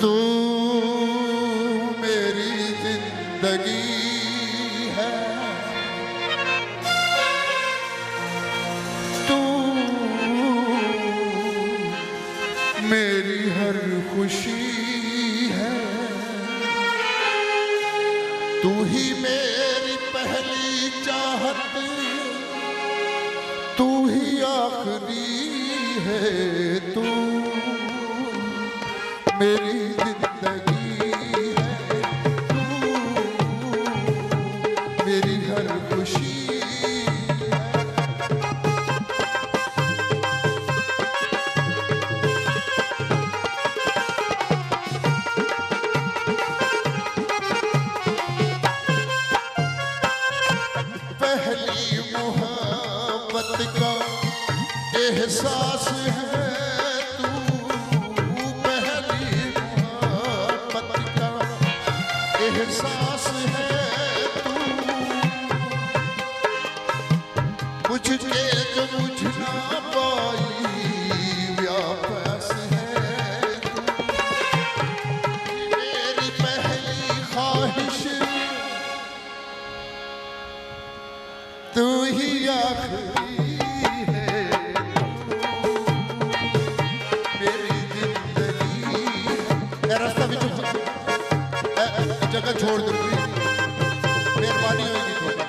तू मेरी जिंदगी है, तू मेरी हर खुशी है, तू ही मेरी पहली चाहत, तू ही आखिरी है, तू मेरी जिंदगी है, तू मेरी हर खुशी है। पहली मोहब्बत का एहसास है एहसास है, तू बुझ के जो बुझ ना पाई व्यापस है, तू मेरी पहली ख्वाहिश, तू ही आखिरी है, मेरी जिंदगी है। रास्ता भी जगह छोड़ दो, मेहरबानी होगी थोड़ा।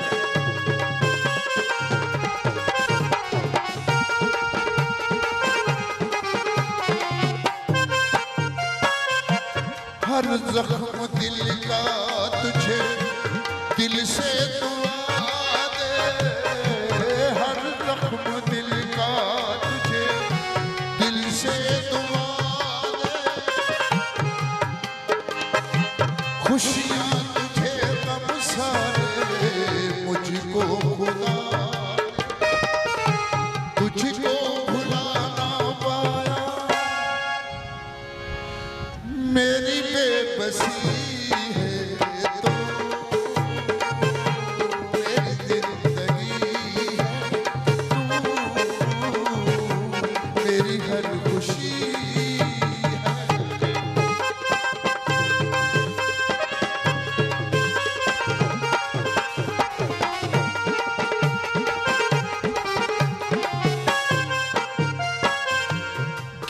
हर जख्म दिल का तुझे दिल से दुआ दे, हर जख्म दिल का तुझे दिल से दुआ दे, खुशियाँ तुझे गम सारे मुझको खुदा, तुझको भुला ना पाया, मेरी बेबसी है, तो मेरी जिंदगी है, तू मेरी हर खुशी है।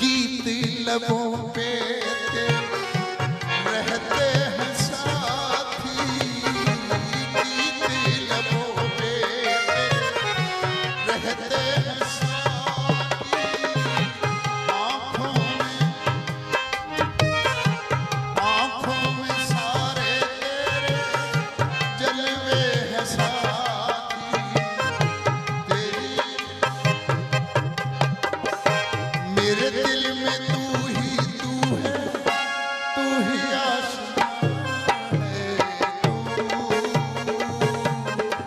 गीत लबों पे रहते हैं साथी, गीत लबों पे रहते हैं साथी, आँखों में सारे तेरे जलवे हैं साथी, तेरी मेरे दिल में तू है, तू ही आशिक़ है, तू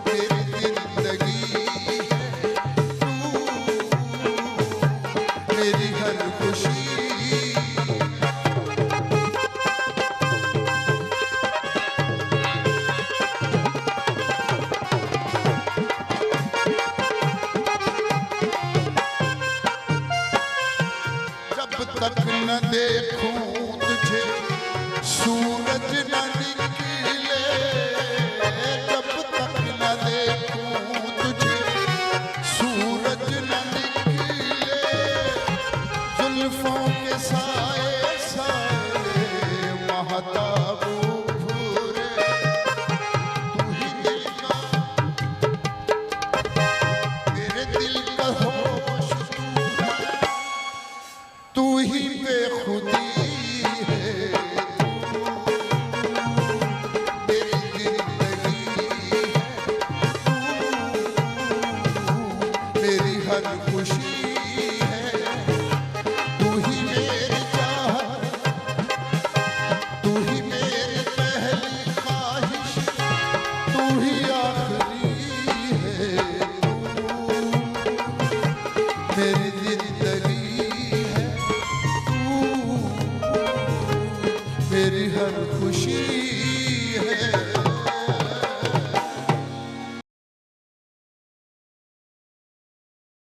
मेरी जिंदगी है, तू मेरी हर खुशी है। जब तक न देखूं तुझे सूरज न निकले, जब तक न देखूं तुझे सूरज न निकले, जुल्फों के साए साए महताब घूरे, तू ही दिल का मेरे दिल का होश, तू ही बेखुदी है, मेरी जिंदगी है, तू मेरी हर खुशी है, तू ही मेरी चाहत, तू ही मेरी पहली ख्वाहिश, तू ही आखिरी है, तू मेरी जिंदगी है, तू मेरी हर खुशी है।